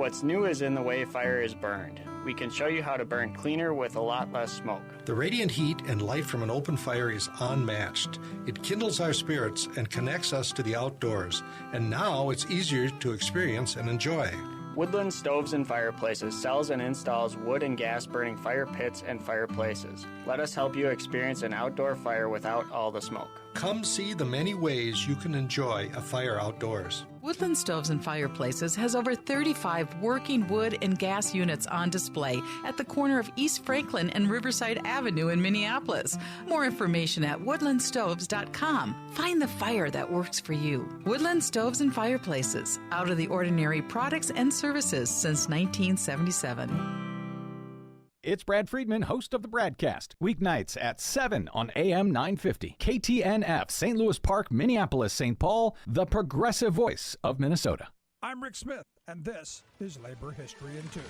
What's new is in the way fire is burned. We can show you how to burn cleaner with a lot less smoke. The radiant heat and light from an open fire is unmatched. It kindles our spirits and connects us to the outdoors. And now it's easier to experience and enjoy. Woodland Stoves and Fireplaces sells and installs wood and gas burning fire pits and fireplaces. Let us help you experience an outdoor fire without all the smoke. Come see the many ways you can enjoy a fire outdoors. Woodland Stoves and Fireplaces has over 35 working wood and gas units on display at the corner of East Franklin and Riverside Avenue in Minneapolis. More information at woodlandstoves.com. Find the fire that works for you. Woodland Stoves and Fireplaces. Out of the ordinary products and services since 1977. It's Brad Friedman, host of the Bradcast, weeknights at 7 on AM 950. KTNF, St. Louis Park, Minneapolis, St. Paul, the progressive voice of Minnesota. I'm Rick Smith, and this is Labor History in 2.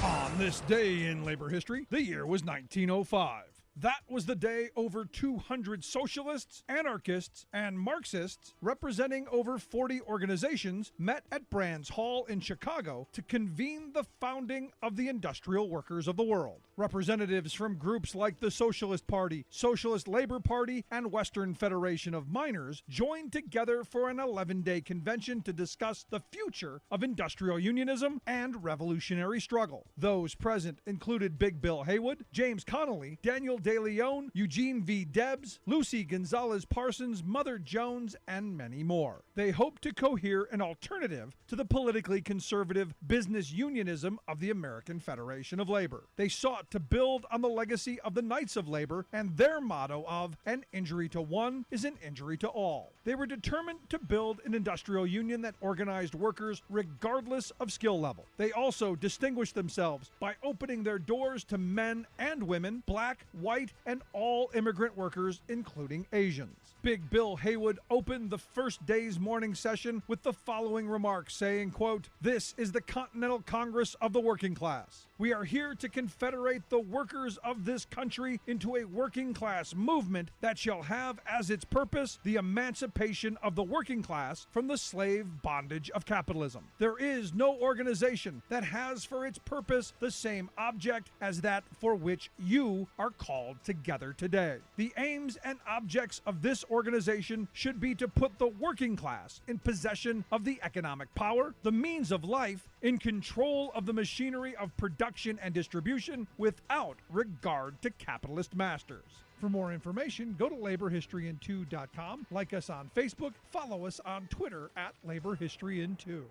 On this day in labor history, the year was 1905. That was the day over 200 socialists, anarchists, and Marxists representing over 40 organizations met at Brands Hall in Chicago to convene the founding of the Industrial Workers of the World. Representatives from groups like the Socialist Party, Socialist Labor Party, and Western Federation of Miners joined together for an 11-day convention to discuss the future of industrial unionism and revolutionary struggle. Those present included Big Bill Haywood, James Connolly, Daniel De Leon, Eugene V. Debs, Lucy Gonzalez Parsons, Mother Jones, and many more. They hoped to cohere an alternative to the politically conservative business unionism of the American Federation of Labor. They sought to build on the legacy of the Knights of Labor and their motto of "an injury to one is an injury to all." They were determined to build an industrial union that organized workers regardless of skill level. They also distinguished themselves by opening their doors to men and women, black, white, and all immigrant workers, including Asians. Big Bill Haywood opened the first day's morning session with the following remarks, saying, quote, "This is the Continental Congress of the working class. We are here to confederate the workers of this country into a working class movement that shall have as its purpose the emancipation of the working class from the slave bondage of capitalism. There is no organization that has for its purpose the same object as that for which you are called together today. The aims and objects of this organization should be to put the working class in possession of the economic power, the means of life, in control of the machinery of production and distribution without regard to capitalist masters." For more information, go to laborhistoryin2.com, like us on Facebook, follow us on Twitter at laborhistoryin2.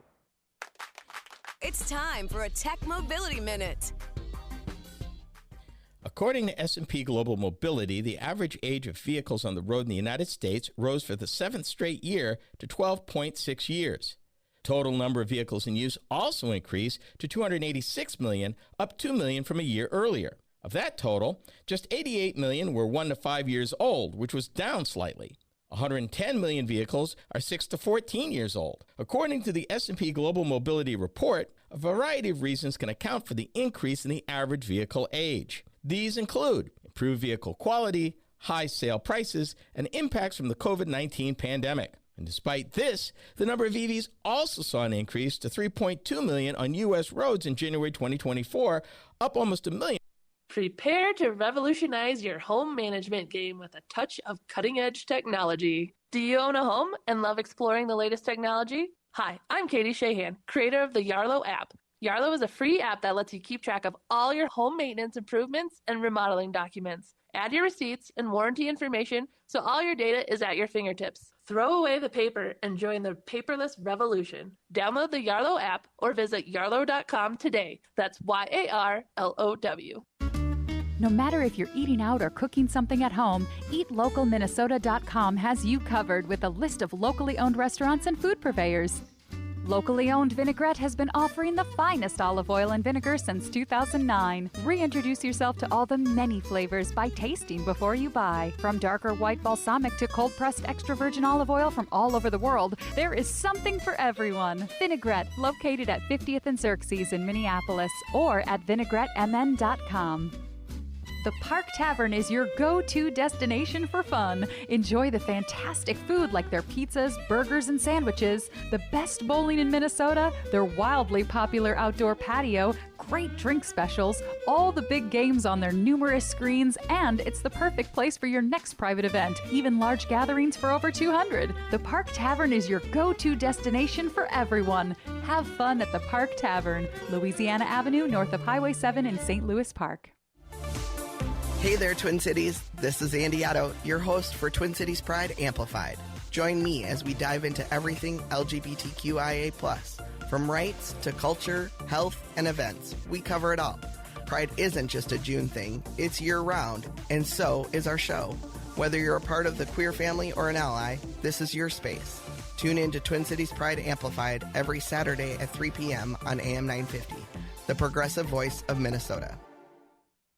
It's time for a Tech Mobility Minute. According to S&P Global Mobility, the average age of vehicles on the road in the United States rose for the seventh straight year to 12.6 years. Total number of vehicles in use also increased to 286 million, up 2 million from a year earlier. Of that total, just 88 million were 1 to 5 years old, which was down slightly. 110 million vehicles are 6 to 14 years old. According to the S&P Global Mobility report, a variety of reasons can account for the increase in the average vehicle age. These include improved vehicle quality, high sale prices, and impacts from the COVID-19 pandemic. And despite this, the number of EVs also saw an increase to 3.2 million on U.S. roads in January 2024, up almost a million. Prepare to revolutionize your home management game with a touch of cutting-edge technology. Do you own a home and love exploring the latest technology? Hi, I'm Katie Shahan, creator of the Yarlow app. Yarlow is a free app that lets you keep track of all your home maintenance improvements and remodeling documents. Add your receipts and warranty information so all your data is at your fingertips. Throw away the paper and join the paperless revolution. Download the Yarlow app or visit yarlow.com today. That's YARLOW. No matter if you're eating out or cooking something at home, eatlocalminnesota.com has you covered with a list of locally owned restaurants and food purveyors. Locally owned Vinaigrette has been offering the finest olive oil and vinegar since 2009. Reintroduce yourself to all the many flavors by tasting before you buy. From darker white balsamic to cold-pressed extra virgin olive oil from all over the world, there is something for everyone. Vinaigrette, located at 50th and Xerxes in Minneapolis, or at vinaigrettemn.com. The Park Tavern is your go-to destination for fun. Enjoy the fantastic food like their pizzas, burgers, and sandwiches, the best bowling in Minnesota, their wildly popular outdoor patio, great drink specials, all the big games on their numerous screens, and it's the perfect place for your next private event, even large gatherings for over 200. The Park Tavern is your go-to destination for everyone. Have fun at the Park Tavern, Louisiana Avenue, north of Highway 7 in St. Louis Park. Hey there, Twin Cities. This is Andy Otto, your host for Twin Cities Pride Amplified. Join me as we dive into everything LGBTQIA+. From rights to culture, health, and events, we cover it all. Pride isn't just a June thing, it's year-round, and so is our show. Whether you're a part of the queer family or an ally, this is your space. Tune in to Twin Cities Pride Amplified every Saturday at 3 p.m. on AM 950, the progressive voice of Minnesota.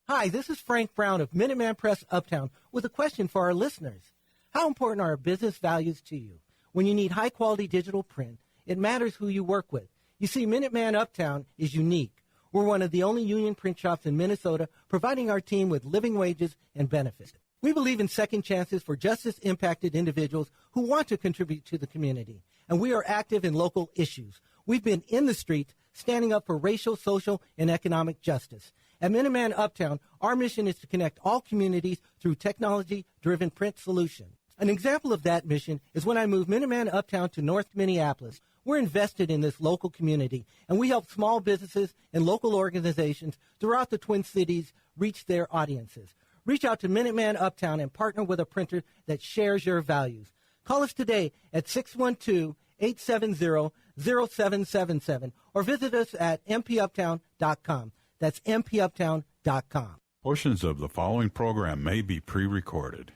Hi, this is Frank Brown of Minuteman Press Uptown with a question for our listeners. How important are business values to you? When you need high-quality digital print, it matters who you work with. You see, Minuteman Uptown is unique. We're one of the only union print shops in Minnesota providing our team with living wages and benefits. We believe in second chances for justice-impacted individuals who want to contribute to the community, and we are active in local issues. We've been in the streets standing up for racial, social, and economic justice. At Minuteman Uptown, our mission is to connect all communities through technology-driven print solutions. An example of that mission is when I moved Minuteman Uptown to North Minneapolis. We're invested in this local community, and we help small businesses and local organizations throughout the Twin Cities reach their audiences. Reach out to Minuteman Uptown and partner with a printer that shares your values. Call us today at 612-870-0777 or visit us at mpuptown.com. That's mpuptown.com. Portions of the following program may be pre-recorded.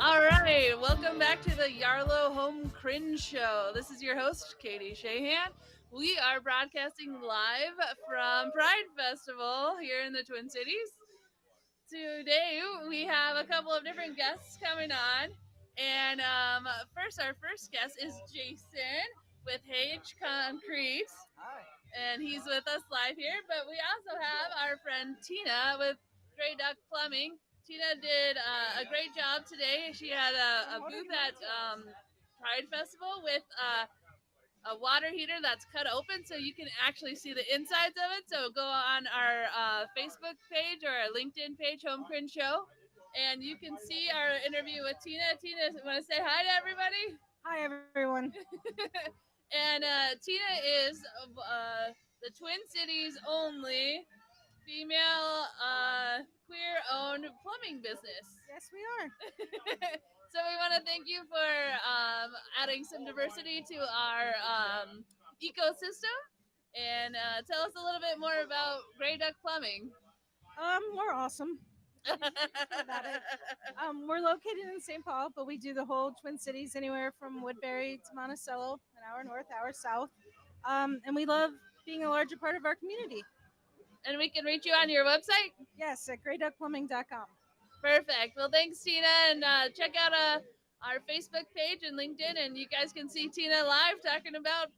All right, welcome back to the Yarlow Home Cringe Show. This is your host, Katie Shahan. We are broadcasting live from Pride Festival here in the Twin Cities. Today, we have a couple of different guests coming on. And our first guest is Jason with Hage Concrete. Hi. And he's with us live here. But we also have our friend Tina with Grey Duck Plumbing. Tina did a great job today. She had a booth at Pride Festival with a water heater that's cut open so you can actually see the insides of it. So go on our Facebook page or our LinkedIn page, Home Cringe Show, and you can see our interview with Tina. Tina, want to say hi to everybody? Hi, everyone. And Tina is the Twin Cities only female queer-owned plumbing business. Yes, we are. So we want to thank you for adding some diversity to our ecosystem. And tell us a little bit more about Grey Duck Plumbing. We're awesome. About it. We're located in St. Paul, but we do the whole Twin Cities, anywhere from Woodbury to Monticello, an hour north, hour south. And we love being a larger part of our community. And we can reach you on your website? Yes, at greyduckplumbing.com. Perfect. Well, thanks, Tina. And check out our Facebook page and LinkedIn, and you guys can see Tina live talking about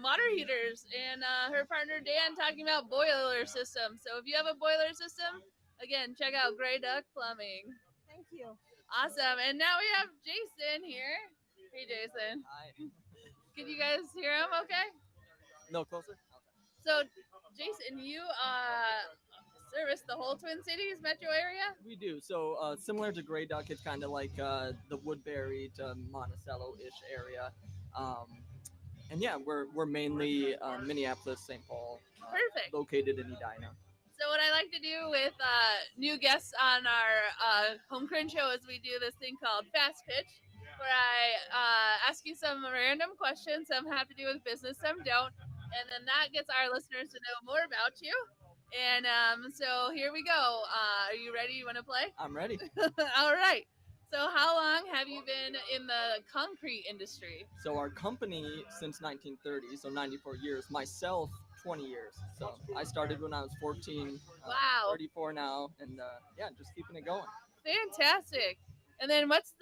water heaters, and her partner Dan talking about boiler systems. So if you have a boiler system, again, check out Grey Duck Plumbing. Thank you. Awesome. And now we have Jason here. Hey, Jason. Hi. Can you guys hear him okay? No, closer. So, Jason, you service the whole Twin Cities metro area? We do. So similar to Grey Duck, it's kind of like the Woodbury to Monticello-ish area. And yeah, we're mainly Minneapolis, St. Paul. Perfect. Located in Edina. So what I like to do with new guests on our Home Cringe show is we do this thing called Fast Pitch, where I ask you some random questions. Some have to do with business, some don't. And then that gets our listeners to know more about you. And so here we go. Are you ready? You want to play? I'm ready. All right. So how long have you been in the concrete industry? So our company since 1930, so 94 years. Myself, 20 years. So I started when I was 14. Wow. 34 now. And yeah, just keeping it going. Fantastic. And then what's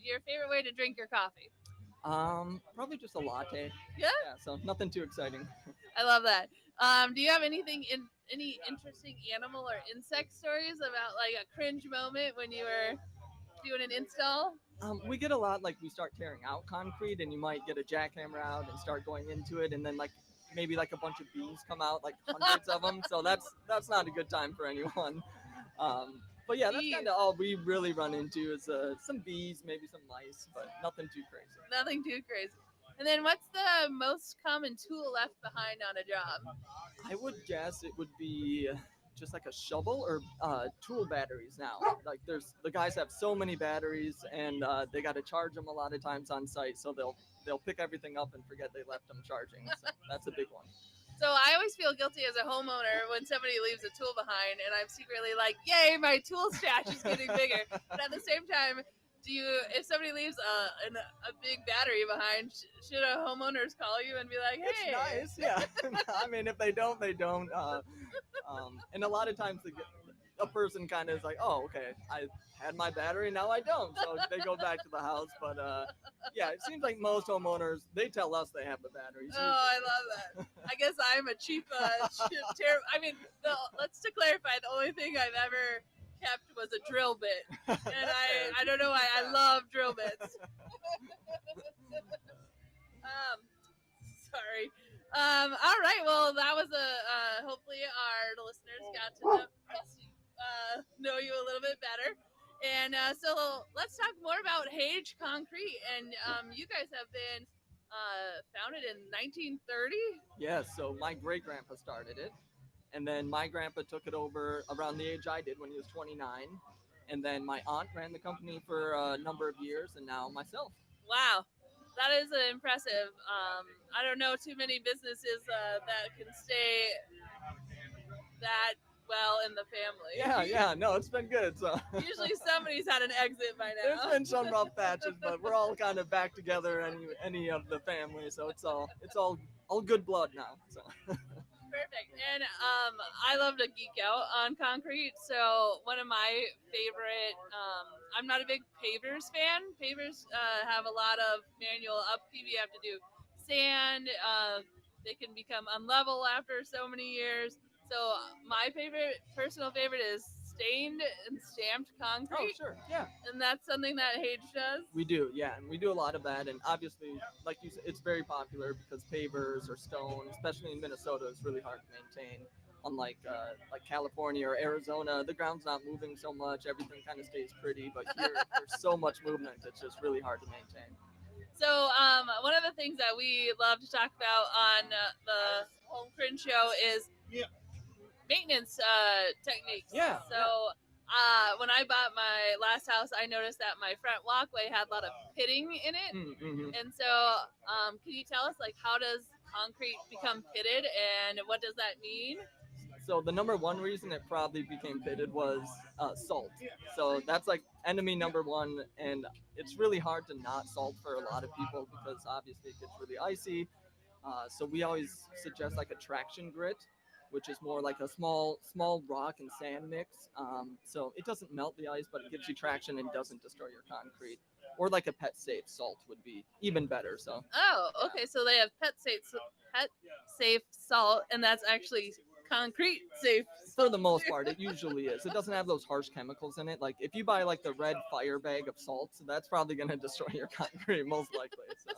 your favorite way to drink your coffee? Probably just a latte. Yeah? Yeah, so nothing too exciting. I love that. Do you have any interesting animal or insect stories about like a cringe moment when you were doing an install? We get a lot like we start tearing out concrete, and you might get a jackhammer out and start going into it, and then like maybe like a bunch of bees come out, like hundreds of them. So that's not a good time for anyone. But yeah, that's kind of all we really run into is some bees, maybe some mice, but nothing too crazy. Nothing too crazy. And then what's the most common tool left behind on a job? I would guess it would be just like a shovel or tool batteries now. Like the guys have so many batteries, and they got to charge them a lot of times on site, so they'll pick everything up and forget they left them charging. So that's a big one. So I always feel guilty as a homeowner when somebody leaves a tool behind, and I'm secretly like, "Yay, my tool stash is getting bigger." But at the same time, if somebody leaves a big battery behind, should a homeowners call you and be like, "Hey"? It's nice, yeah. I mean, if they don't, they don't. And a lot of times a person kind of is like, "Oh, okay, I had my battery, now I don't," so they go back to the house. But yeah, it seems like most homeowners, they tell us they have the batteries. Oh, I love that. I guess I'm a cheap, I mean, let's to clarify, the only thing I've ever kept was a drill bit, and I don't know why I love drill bits. Sorry. All right. Well, that was hopefully our listeners got to know you a little bit better. And so let's talk more about Hage Concrete. And you guys have been founded in 1930. Yes, so my great grandpa started it, and then my grandpa took it over around the age I did when he was 29, and then my aunt ran the company for a number of years, and now myself. Wow. That is impressive. I don't know too many businesses that can stay that well in the family. Yeah, no, it's been good. So usually somebody's had an exit by now. There's been some rough patches, but we're all kind of back together, any of the family, so it's all good blood now. So. Perfect. And I love to geek out on concrete. So one of my favorite, I'm not a big pavers fan. Pavers have a lot of manual upkeep. You have to do sand. They can become unlevel after so many years. So my personal favorite is stained and stamped concrete. Oh, sure, yeah. And that's something that Hage does? We do, yeah, and we do a lot of that, and obviously, like you said, it's very popular because pavers or stone, especially in Minnesota, is really hard to maintain. Unlike like California or Arizona, the ground's not moving so much, everything kind of stays pretty, but here, there's so much movement, it's just really hard to maintain. So one of the things that we love to talk about on the Home Cringe Show is maintenance techniques. Yeah. So when I bought my last house, I noticed that my front walkway had a lot of pitting in it. Mm-hmm. And so can you tell us, like, how does concrete become pitted and what does that mean? So the number one reason it probably became pitted was salt. So that's like enemy number one, and it's really hard to not salt for a lot of people because obviously it gets really icy. So we always suggest like a traction grit, which is more like a small rock and sand mix. So it doesn't melt the ice, but it gives you traction and doesn't destroy your concrete. Or like a pet safe salt would be even better. So. Oh, okay. So they have pet safe salt, and that's actually concrete safe. For the most part, it usually is. It doesn't have those harsh chemicals in it. Like if you buy like the red fire bag of salt, that's probably going to destroy your concrete most likely. So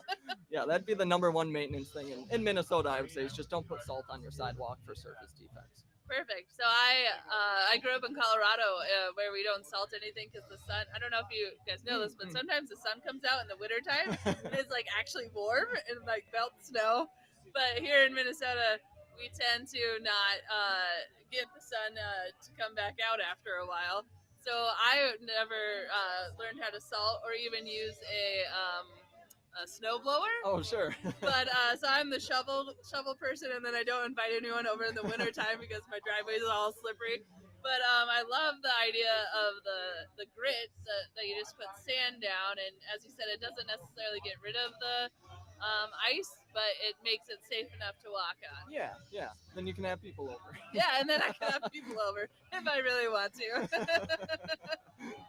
yeah, that'd be the number one maintenance thing in Minnesota, I would say, is just don't put salt on your sidewalk for surface defects. Perfect. So I grew up in Colorado where we don't salt anything because the sun, I don't know if you guys know this, but sometimes the sun comes out in the wintertime and it's like actually warm and like melts snow. But here in Minnesota, we tend to not get the sun to come back out after a while. So I never learned how to salt or even use a snow blower. Oh, sure. But so I'm the shovel person, and then I don't invite anyone over in the winter time because my driveway is all slippery. But I love the idea of the grit that you just put sand down, and as you said, it doesn't necessarily get rid of the ice, but it makes it safe enough to walk on. Yeah. Then you can have people over. Yeah, and then I can have people over if I really want to.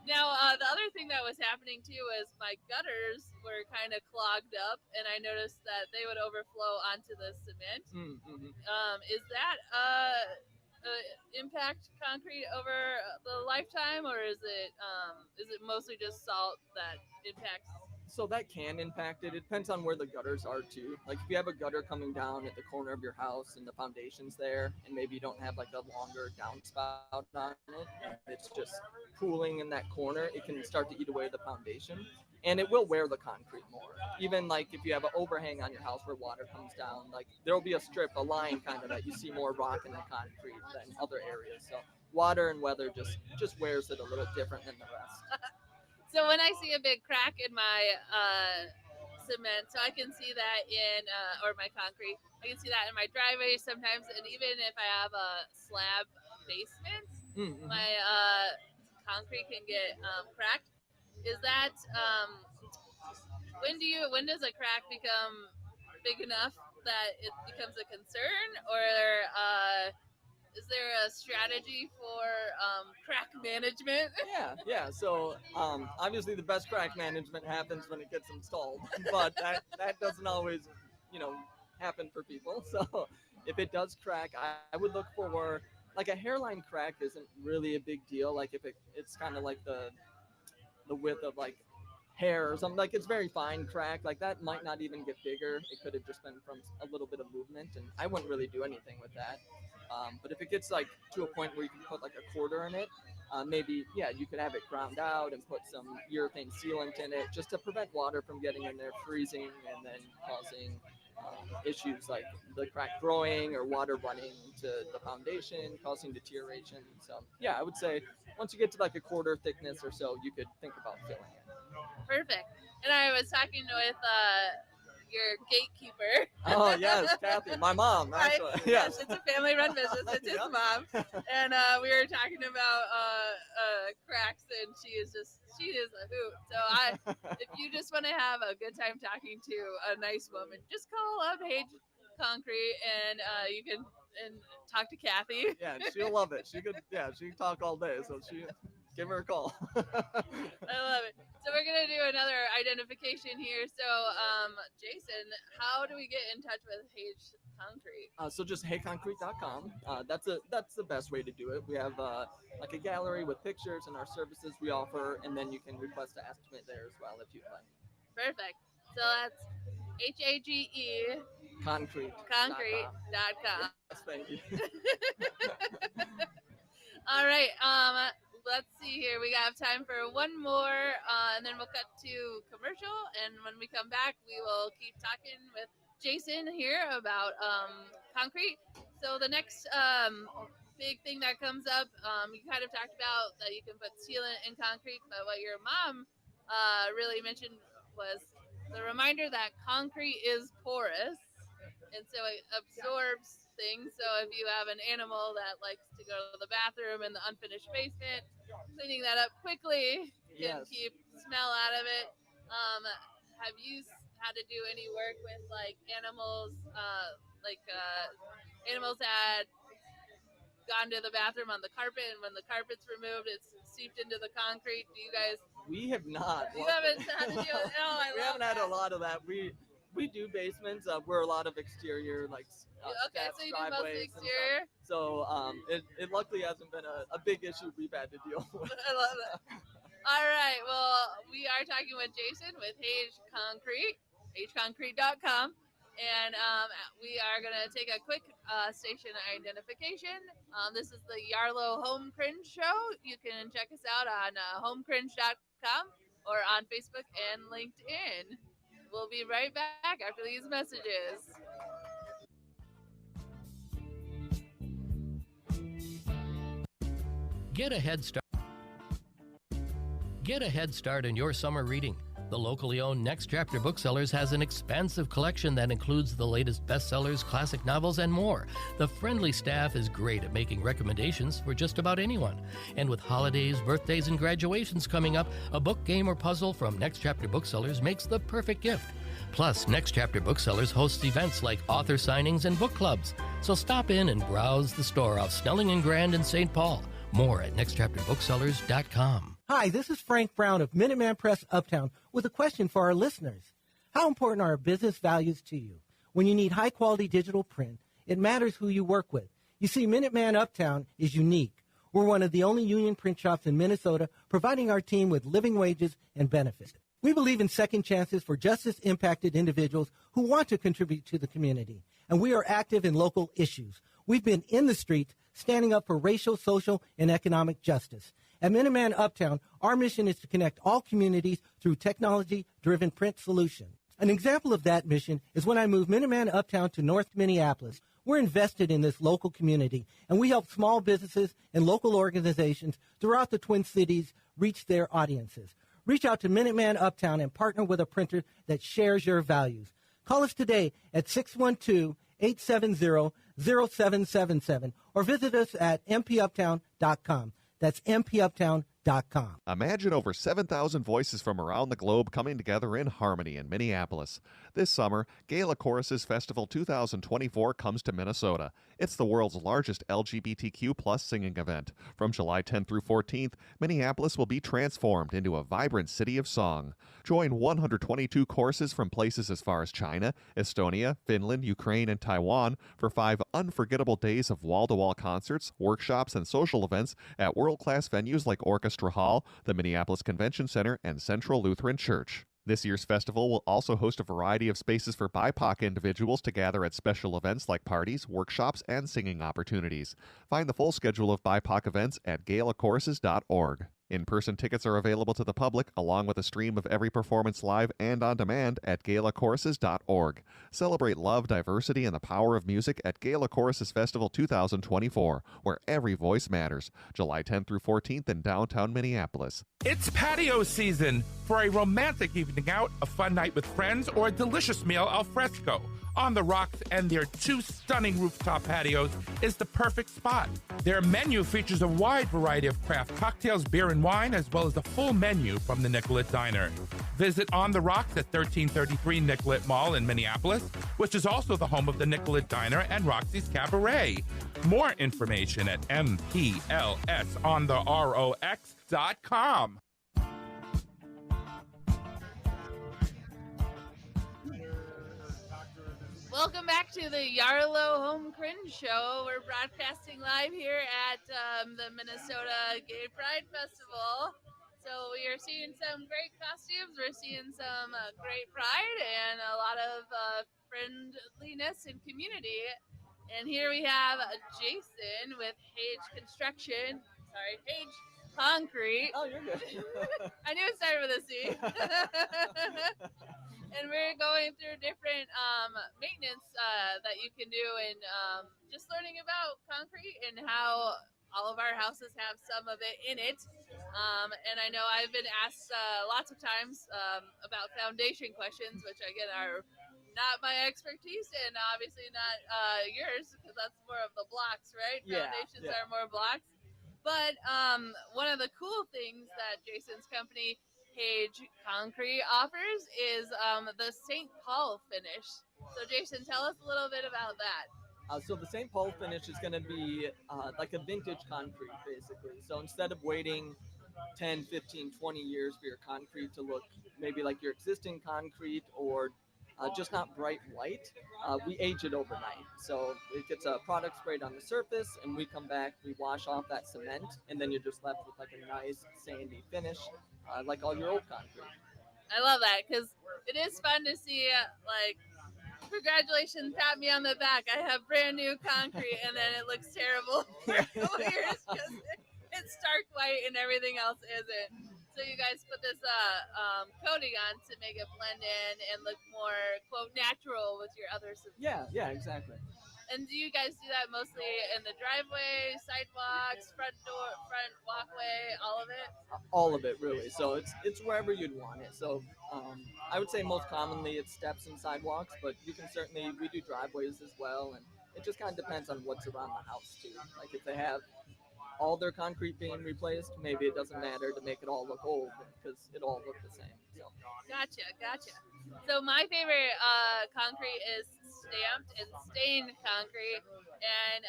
Now, the other thing that was happening too was my gutters were kind of clogged up, and I noticed that they would overflow onto the cement. Mm-hmm. Is that impact concrete over the lifetime, or is it mostly just salt that impacts? So that can impact it. It depends on where the gutters are too. Like if you have a gutter coming down at the corner of your house and the foundation's there, and maybe you don't have like a longer downspout on it, and it's just pooling in that corner, it can start to eat away the foundation, and it will wear the concrete more. Even like if you have an overhang on your house where water comes down, like there'll be a line kind of that you see more rock in the concrete than other areas. So water and weather just wears it a little different than the rest. So when I see a big crack in my cement, so I can see that in, or my concrete, I can see that in my driveway sometimes, and even if I have a slab basement, my concrete can get cracked. Is that, when does a crack become big enough that it becomes a concern, or is there a strategy for crack management? Yeah. So obviously the best crack management happens when it gets installed, but that doesn't always, happen for people. So if it does crack, I would look for, like, a hairline crack isn't really a big deal. Like if it's kind of like the width of like hair or something, like it's very fine crack, like that might not even get bigger. It could have just been from a little bit of movement, and I wouldn't really do anything with that. But if it gets like to a point where you can put like a quarter in it, maybe, you could have it ground out and put some urethane sealant in it just to prevent water from getting in there, freezing, and then causing issues like the crack growing or water running to the foundation, causing deterioration. So I would say once you get to like a quarter thickness or so, you could think about filling it. Perfect. And I was talking with your gatekeeper. Oh yes, Kathy, my mom. Actually, right? Yes, it's a family-run business. It's his mom, and we were talking about cracks, and she is a hoot. So if you just want to have a good time talking to a nice woman, just call up Hage Concrete, and you can talk to Kathy. Yeah, she'll love it. She can talk all day. So give her a call. I love it. So we're going to do another identification here. So, Jason, how do we get in touch with Hage Concrete? So just heyconcrete.com. That's the best way to do it. We have like a gallery with pictures and our services we offer, and then you can request an estimate there as well if you'd like. Perfect. So that's HAGE Concrete.com. Yes, thank you. All right. Let's see here. We have time for one more, and then we'll cut to commercial. And when we come back, we will keep talking with Jason here about concrete. So the next big thing that comes up, you kind of talked about that you can put sealant in concrete, but what your mom really mentioned was the reminder that concrete is porous, and so it absorbs things. So if you have an animal that likes to go to the bathroom in the unfinished basement, cleaning that up quickly can keep smell out of it. Have you had to do any work with like animals, animals that gone to the bathroom on the carpet, and when the carpet's removed, it's seeped into the concrete? Do you guys? We have not. You haven't had to do it. Oh, we haven't had a lot of that. We do basements. We're a lot of exterior, like okay, so you do mostly driveways. exterior. So it luckily hasn't been a big issue we've had to deal with. I love it. All right. Well, we are talking with Jason with Hage Concrete, hageconcrete.com. And we are going to take a quick station identification. This is the Yarlow Home Cringe Show. You can check us out on homecringe.com or on Facebook and LinkedIn. We'll be right back after these messages. Get a head start in your summer reading The locally owned Next Chapter Booksellers has an expansive collection that includes the latest bestsellers, classic novels, and more. The friendly staff is great at making recommendations for just about anyone. And with holidays, birthdays, and graduations coming up, a book, game, or puzzle from Next Chapter Booksellers makes the perfect gift. Plus, Next Chapter Booksellers hosts events like author signings and book clubs. So stop in and browse the store off Snelling and Grand in St. Paul. More at nextchapterbooksellers.com. Hi, this is Frank Brown of Minuteman Press Uptown with a question for our listeners. How important are business values to you? When you need high-quality digital print, it matters who you work with. You see, Minuteman Uptown is unique. We're one of the only union print shops in Minnesota providing our team with living wages and benefits. We believe in second chances for justice-impacted individuals who want to contribute to the community, and we are active in local issues. We've been in the streets standing up for racial, social, and economic justice. At Minuteman Uptown, our mission is to connect all communities through technology-driven print solutions. An example of that mission is when I moved Minuteman Uptown to North Minneapolis. We're invested in this local community, and we help small businesses and local organizations throughout the Twin Cities reach their audiences. Reach out to Minuteman Uptown and partner with a printer that shares your values. Call us today at 612-870-0777 or visit us at mpuptown.com. That's mpuptown.com. Imagine over 7,000 voices from around the globe coming together in harmony in Minneapolis. This summer, Gala Choruses Festival 2024 comes to Minnesota. It's the world's largest LGBTQ plus singing event. From July 10th through 14th, Minneapolis will be transformed into a vibrant city of song. Join 122 choruses from places as far as China, Estonia, Finland, Ukraine, and Taiwan for 5 unforgettable days of wall-to-wall concerts, workshops, and social events at world-class venues like Orchestra Hall, the Minneapolis Convention Center, and Central Lutheran Church. This year's festival will also host a variety of spaces for BIPOC individuals to gather at special events like parties, workshops, and singing opportunities. Find the full schedule of BIPOC events at galachoruses.org. In-person tickets are available to the public, along with a stream of every performance live and on demand at galachoruses.org. Celebrate love, diversity, and the power of music at Gala Choruses Festival 2024, where every voice matters. July 10th through 14th in downtown Minneapolis. It's patio season for a romantic evening out, a fun night with friends, or a delicious meal al fresco. On the Rocks and their 2 stunning rooftop patios is the perfect spot. Their menu features a wide variety of craft cocktails, beer, and wine, as well as a full menu from the Nicollet Diner. Visit On the Rocks at 1333 Nicollet Mall in Minneapolis, which is also the home of the Nicollet Diner and Roxy's Cabaret. More information at mplsontherox.com. Welcome back to the Yarlow Home Cringe Show. We're broadcasting live here at the Minnesota Gay Pride Festival. So we are seeing some great costumes. We're seeing some great pride and a lot of friendliness and community. And here we have Jason with Hage Concrete. Oh, you're good. I knew it started with a C. And we're going through different maintenance that you can do and just learning about concrete and how all of our houses have some of it in it. And I know I've been asked lots of times about foundation questions, which again are not my expertise and obviously not yours because that's more of the blocks, right? Yeah, Foundations are more blocks. But one of the cool things that Jason's company Hage Concrete offers is the St. Paul finish. So Jason, tell us a little bit about that. So the St. Paul finish is going to be like a vintage concrete, basically. So instead of waiting 10, 15, 20 years for your concrete to look maybe like your existing concrete or just not bright white, we age it overnight. So it gets a product sprayed on the surface, and we come back, we wash off that cement, and then you're just left with like a nice sandy finish, like all your old concrete. I love that because it is fun to see, congratulations, pat me on the back. I have brand new concrete, and then it looks terrible for a couple years because it's stark white and everything else isn't. So you guys put this coating on to make it blend in and look more, quote, natural with your other. Yeah, exactly. And do you guys do that mostly in the driveway, sidewalks, front door, front walkway, all of it? All of it really. So it's wherever you'd want it. So I would say most commonly it's steps and sidewalks, but you can certainly we do driveways as well, and it just kind of depends on what's around the house too. Like if they have all their concrete being replaced, maybe it doesn't matter to make it all look old because it all look the same. So. Gotcha. So my favorite concrete is stamped and stained concrete, and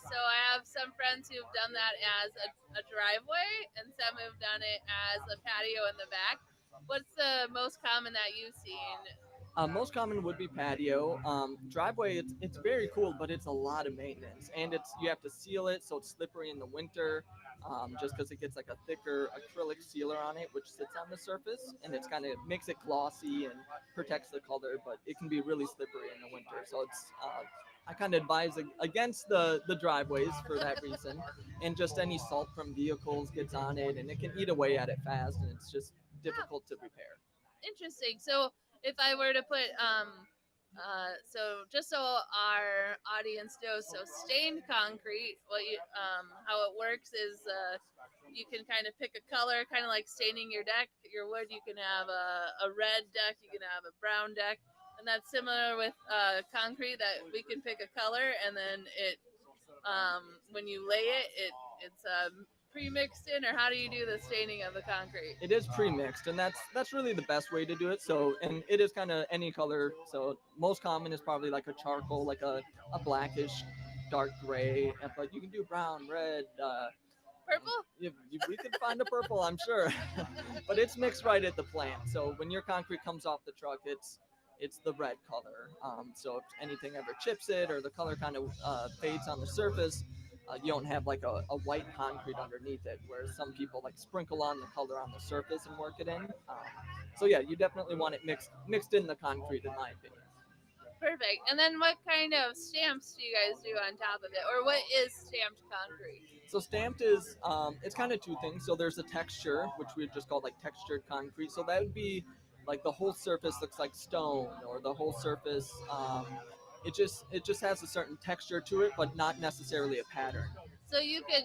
so I have some friends who've done that as a driveway, and some who've done it as a patio in the back. What's the most common that you've seen? Most common would be patio. Driveway, it's very cool, but it's a lot of maintenance, and you have to seal it so it's slippery in the winter. Just because it gets like a thicker acrylic sealer on it, which sits on the surface, and it's kind of makes it glossy and protects the color, but it can be really slippery in the winter. So I kind of advise against the driveways for that reason, and just any salt from vehicles gets on it, and it can eat away at it fast, and it's just difficult to repair. Interesting. So if I were to put so just so our audience knows, so stained concrete, how it works is you can kind of pick a color, kind of like staining your deck, your wood. You can have a red deck, you can have a brown deck, and that's similar with concrete, that we can pick a color, and then it when you lay it's pre-mixed in, or how do you do the staining of the concrete? It is pre-mixed, and that's really the best way to do it. So, and it is kind of any color. So most common is probably like a charcoal, like a blackish dark gray, but you can do brown, red, purple. We could find a purple, I'm sure. But it's mixed right at the plant. So when your concrete comes off the truck, it's the red color. So if anything ever chips it, or the color kind of fades on the surface, you don't have like a white concrete underneath it, where some people like sprinkle on the color on the surface and work it in. So yeah, you definitely want it mixed in the concrete, in my opinion. Perfect. And then what kind of stamps do you guys do on top of it, or what is stamped concrete? So stamped is it's kind of two things. So there's a texture, which we just call like textured concrete. So that would be like the whole surface looks like stone, or the whole surface it just has a certain texture to it, but not necessarily a pattern. So you could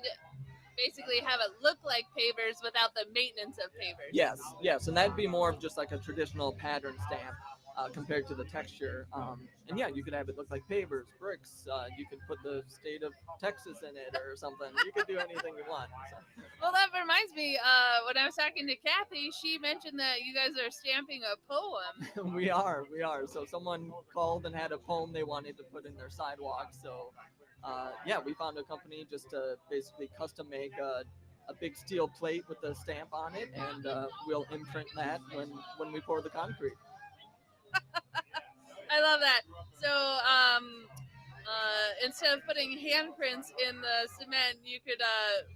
basically have it look like pavers without the maintenance of pavers. Yes, and that'd be more of just like a traditional pattern stamp compared to the texture. And yeah, you could have it look like pavers, bricks. You could put the state of Texas in it or something. You could do anything you want. So. Well, that reminds me, when I was talking to Kathy, she mentioned that you guys are stamping a poem. We are. So someone called and had a poem they wanted to put in their sidewalk. So yeah, we found a company just to basically custom make a big steel plate with a stamp on it, and we'll imprint that when we pour the concrete. I love that. So instead of putting handprints in the cement, you could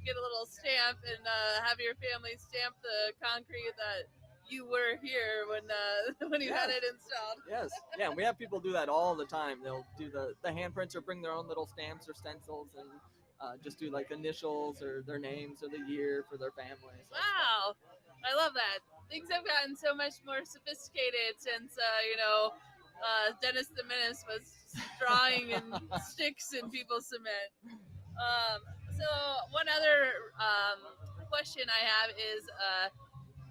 get a little stamp and have your family stamp the concrete that you were here when you had it installed. Yes. Yeah, we have people do that all the time. They'll do the handprints, or bring their own little stamps or stencils, and just do like initials or their names or the year for their families. Wow. I love that. Things have gotten so much more sophisticated since, Dennis the Menace was drawing in sticks in people's cement. So one other question I have is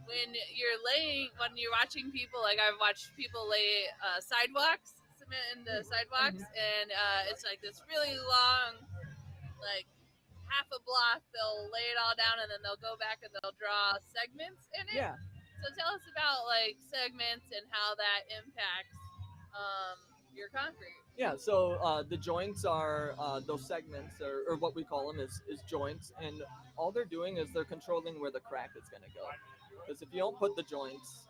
when you're watching people, like I've watched people lay sidewalks, cement into sidewalks, and it's like this really long, like half a block, they'll lay it all down, and then they'll go back and they'll draw segments in it. Yeah. So tell us about like segments and how that impacts your concrete. Yeah, so the joints are those segments, or what we call them is joints, and all they're doing is they're controlling where the crack is going to go. Because if you don't put the joints,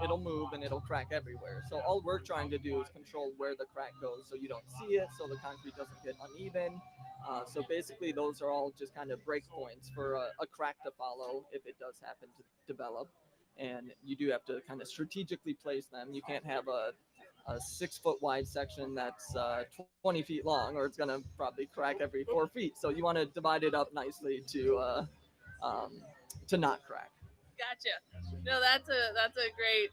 it'll move and it'll crack everywhere. So all we're trying to do is control where the crack goes, so you don't see it, so the concrete doesn't get uneven. So basically, those are all just kind of break points for a crack to follow if it does happen to develop. And you do have to kind of strategically place them. You can't have a 6 foot wide section that's 20 feet long, or it's going to probably crack every 4 feet. So you want to divide it up nicely to not crack. Gotcha. No, that's a great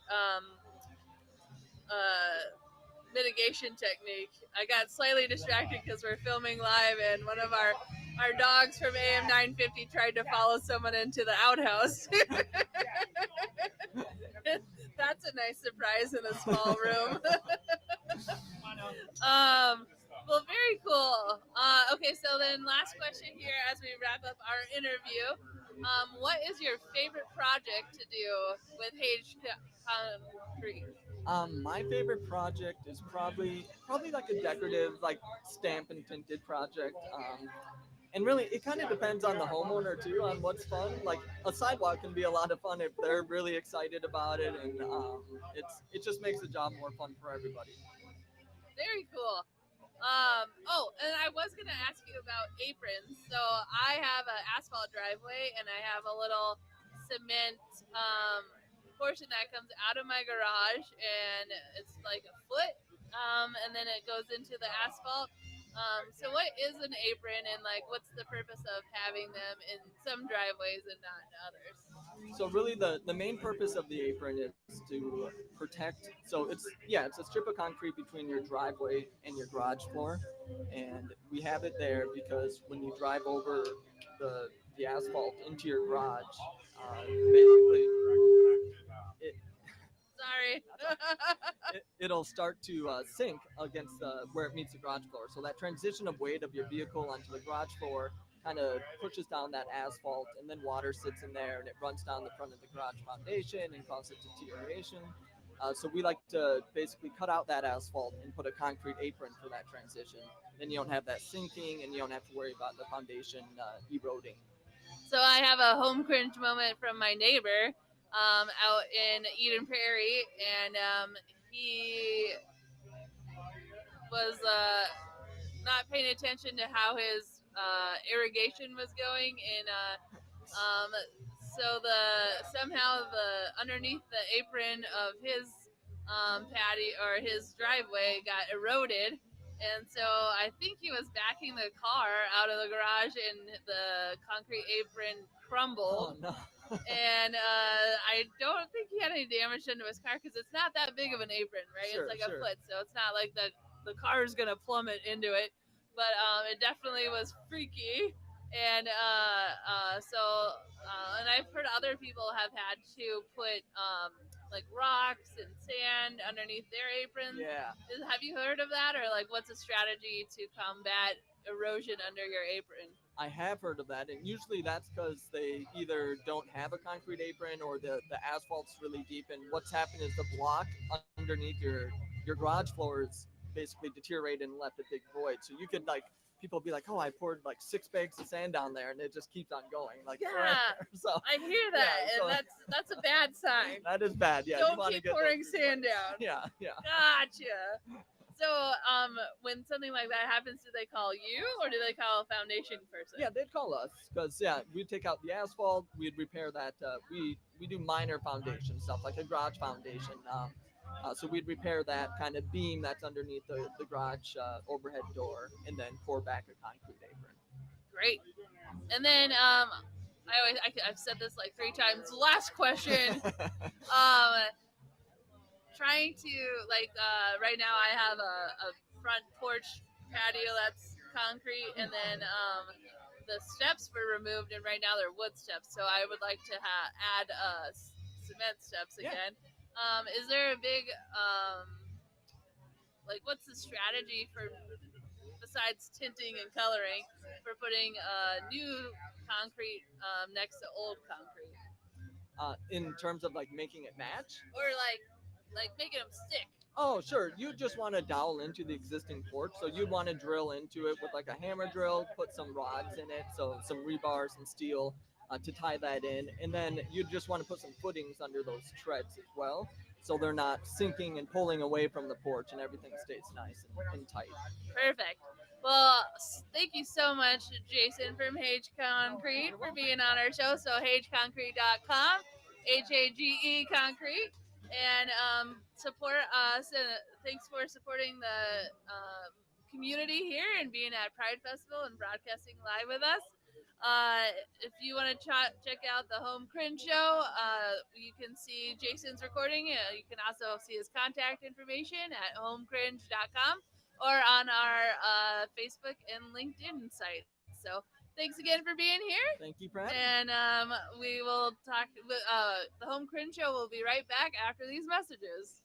mitigation technique. I got slightly distracted because we're filming live, and one of our dogs from AM 950 tried to follow someone into the outhouse. That's a nice surprise in a small room. Well, very cool. Okay, so then last question here as we wrap up our interview. What is your favorite project to do with Hage Concrete? My favorite project is probably like a decorative, like stamp and tinted project. And really, it kind of depends on the homeowner too, on what's fun. Like a sidewalk can be a lot of fun if they're really excited about it, and it just makes the job more fun for everybody. Very cool. And I was going to ask you about aprons. So I have an asphalt driveway, and I have a little cement portion that comes out of my garage, and it's like a foot, and then it goes into the asphalt. So what is an apron, and like what's the purpose of having them in some driveways and not in others? So really, the main purpose of the apron is to protect. So it's a strip of concrete between your driveway and your garage floor, and we have it there because when you drive over the asphalt into your garage, basically Sorry. it'll start to sink against where it meets the garage floor. So that transition of weight of your vehicle onto the garage floor kind of pushes down that asphalt, and then water sits in there and it runs down the front of the garage foundation and causes deterioration. So we like to basically cut out that asphalt and put a concrete apron for that transition. Then you don't have that sinking, and you don't have to worry about the foundation eroding. So I have a home cringe moment from my neighbor out in Eden Prairie, and he was not paying attention to how his irrigation was going, and so somehow the underneath the apron of his patio or his driveway got eroded. And so I think he was backing the car out of the garage, and the concrete apron crumbled. Oh, no. And I don't think he had any damage done to his car because it's not that big of an apron, right? Sure, it's like sure. a foot, so it's not like the car is gonna plummet into it. But it definitely was freaky. And and I've heard other people have had to put like rocks and sand underneath their aprons. Yeah. Have you heard of that, or like what's a strategy to combat erosion under your apron? I have heard of that, and usually that's because they either don't have a concrete apron or the asphalt's really deep, and what's happened is the block underneath your garage floor is basically deteriorated and left a big void. So you could people be like, oh, I poured like 6 bags of sand down there, and it just keeps on going. Like, Yeah, forever. So I hear that, yeah, so and that's a bad sign. that is bad. Yeah, you Don't wanna keep get pouring those- sand down. Yeah, yeah. Gotcha. So, when something like that happens, do they call you, or do they call a foundation person? Yeah, they'd call us because we'd take out the asphalt, we'd repair that. We do minor foundation stuff like a garage foundation. So we'd repair that kind of beam that's underneath the garage overhead door, and then pour back a concrete apron. Great. And then I've said this like 3 times. Last question. Trying to right now I have a front porch patio that's concrete, and then the steps were removed, and right now they're wood steps. So I would like to add cement steps again. Is there a big what's the strategy for, besides tinting and coloring, for putting new concrete next to old concrete? In terms of making it match? Or like making them stick? Oh, sure. You just want to dowel into the existing porch. So you'd want to drill into it with a hammer drill, put some rods in it, so some rebar, some steel to tie that in. And then you just want to put some footings under those treads as well, so they're not sinking and pulling away from the porch, and everything stays nice and tight. Perfect. Well, thank you so much, Jason from Hage Concrete, for being on our show. So hageconcrete.com, HAGE Concrete, and support us. And thanks for supporting the community here and being at Pride Festival and broadcasting live with us. If you want to check out the Home Cringe show, you can see Jason's recording. You can also see his contact information at homecringe.com or on our Facebook and LinkedIn sites. So thanks again for being here. Thank you for having me. And we will talk. The Home Cringe show will be right back after these messages.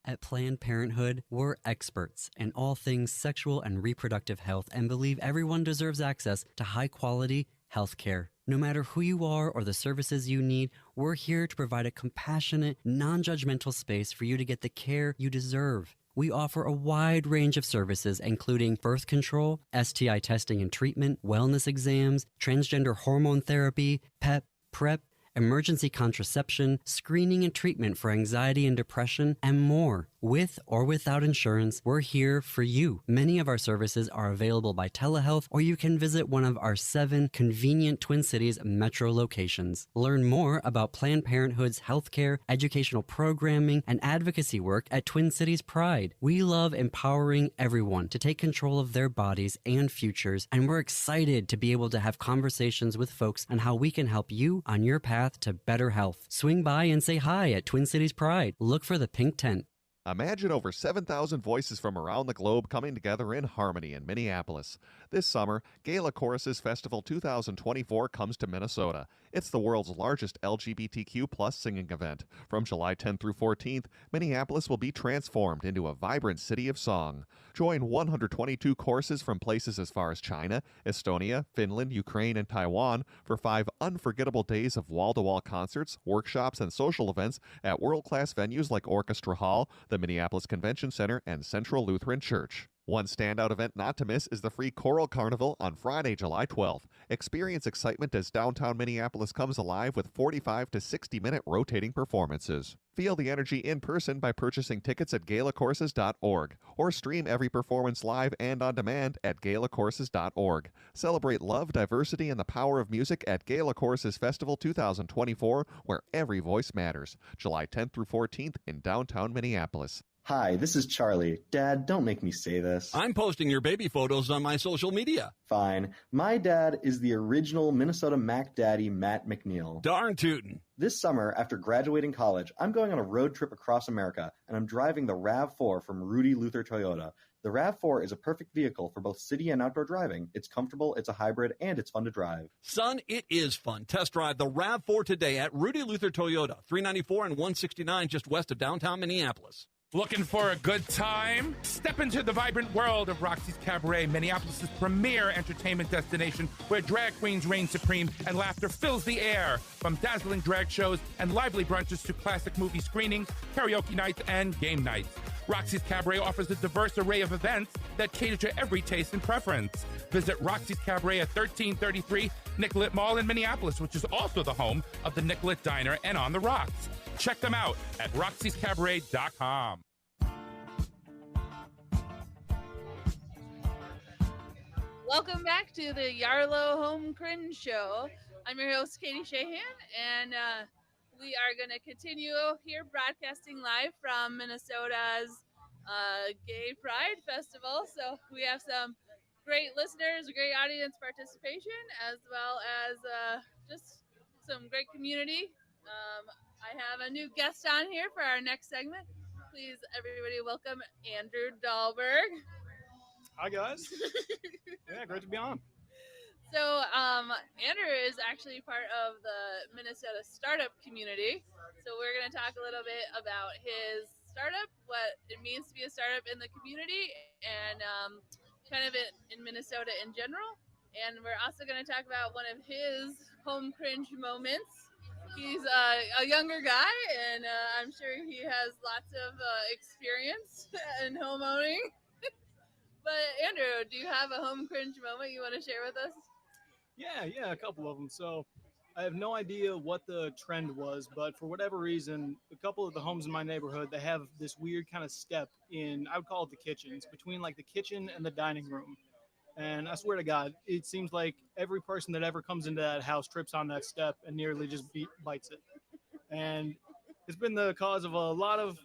At Planned Parenthood, we're experts in all things sexual and reproductive health and believe everyone deserves access to high-quality health care. No matter who you are or the services you need, we're here to provide a compassionate, non-judgmental space for you to get the care you deserve. We offer a wide range of services, including birth control, STI testing and treatment, wellness exams, transgender hormone therapy, PEP, PrEP, emergency contraception, screening and treatment for anxiety and depression, and more. With or without insurance, we're here for you. Many of our services are available by telehealth, or you can visit one of our 7 convenient Twin Cities metro locations. Learn more about Planned Parenthood's healthcare, educational programming, and advocacy work at Twin Cities Pride. We love empowering everyone to take control of their bodies and futures, and we're excited to be able to have conversations with folks on how we can help you on your path to better health. Swing by and say hi at Twin Cities Pride. Look for the pink tent. Imagine over 7,000 voices from around the globe coming together in harmony in Minneapolis. This summer, Gala Choruses Festival 2024 comes to Minnesota. It's the world's largest LGBTQ+ singing event. From July 10th through 14th, Minneapolis will be transformed into a vibrant city of song. Join 122 choruses from places as far as China, Estonia, Finland, Ukraine, and Taiwan for 5 unforgettable days of wall-to-wall concerts, workshops, and social events at world-class venues like Orchestra Hall, the Minneapolis Convention Center, and Central Lutheran Church. One standout event not to miss is the free Choral Carnival on Friday, July 12th. Experience excitement as downtown Minneapolis comes alive with 45 to 60-minute rotating performances. Feel the energy in person by purchasing tickets at galacourses.org or stream every performance live and on demand at galacourses.org. Celebrate love, diversity, and the power of music at Gala Choruses Festival 2024, where every voice matters. July 10th through 14th in downtown Minneapolis. Hi, this is Charlie. Dad, don't make me say this. I'm posting your baby photos on my social media. Fine. My dad is the original Minnesota Mac Daddy, Matt McNeil. Darn tootin'. This summer, after graduating college, I'm going on a road trip across America, and I'm driving the RAV4 from Rudy Luther Toyota. The RAV4 is a perfect vehicle for both city and outdoor driving. It's comfortable, it's a hybrid, and it's fun to drive. Son, it is fun. Test drive the RAV4 today at Rudy Luther Toyota, 394 and 169 just west of downtown Minneapolis. Looking for a good time? Step into the vibrant world of Roxy's Cabaret, Minneapolis' premier entertainment destination, where drag queens reign supreme and laughter fills the air. From dazzling drag shows and lively brunches to classic movie screenings, karaoke nights, and game nights. Roxy's Cabaret offers a diverse array of events that cater to every taste and preference. Visit Roxy's Cabaret at 1333 Nicollet Mall in Minneapolis, which is also the home of the Nicollet Diner and On the Rocks. Check them out at roxyscabaret.com. Welcome back to the Yarlow Home Cringe Show. I'm your host, Katie Shahan, and we are going to continue here broadcasting live from Minnesota's Gay Pride Festival. So we have some great listeners, great audience participation, as well as just some great community. I have a new guest on here for our next segment. Please, everybody, welcome Andrew Dahlberg. Hi, guys. Yeah, great to be on. So, Andrew is actually part of the Minnesota startup community. So we're going to talk a little bit about his startup, what it means to be a startup in the community, and kind of in Minnesota in general. And we're also going to talk about one of his home cringe moments. He's a younger guy, and I'm sure he has lots of experience in homeowning. But Andrew, do you have a home cringe moment you want to share with us? Yeah, a couple of them. So I have no idea what the trend was, but for whatever reason, a couple of the homes in my neighborhood, they have this weird kind of step in, I would call it the kitchen. It's between like the kitchen and the dining room. And I swear to God, it seems like every person that ever comes into that house trips on that step and nearly just bites it. And it's been the cause of a lot of,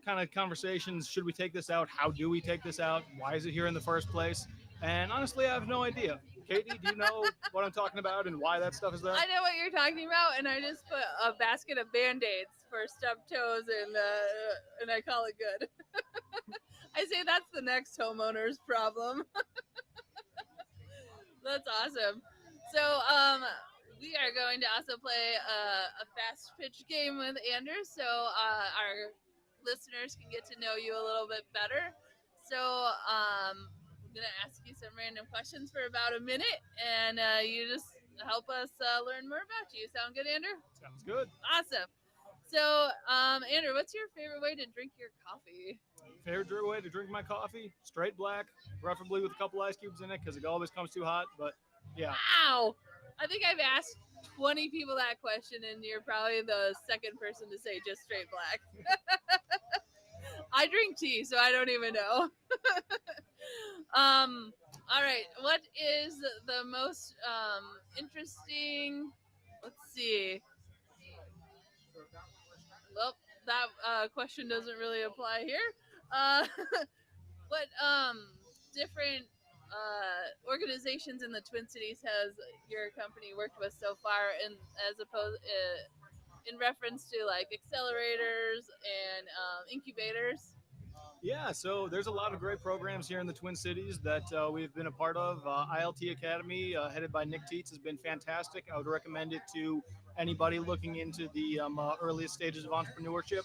kind of conversations. Should we take this out? How do we take this out? Why is it here in the first place? And honestly, I have no idea. Katie, do you know what I'm talking about and why that stuff is there? I know what you're talking about, and I just put a basket of Band-Aids for stubbed toes, and I call it good. I say that's the next homeowner's problem. That's awesome. So, we are going to also play a fast pitch game with Anders, so our listeners can get to know you a little bit better. So, I'm going to ask you some random questions for about a minute, and you just help us learn more about you. Sound good, Andrew? Sounds good. Awesome. So, Andrew, what's your favorite way to drink your coffee? Favorite way to drink my coffee? Straight black, preferably with a couple ice cubes in it because it always comes too hot. But yeah. Wow. I think I've asked 20 people that question, and you're probably the second person to say just straight black. I drink tea, so I don't even know. All right. What is the most interesting? Let's see. Well, that question doesn't really apply here. What different organizations in the Twin Cities has your company worked with so far, in as opposed in reference to like accelerators and incubators? Yeah, so there's a lot of great programs here in the Twin Cities that we've been a part of. ILT Academy, headed by Nick Tietz, has been fantastic. I would recommend it to anybody looking into the earliest stages of entrepreneurship.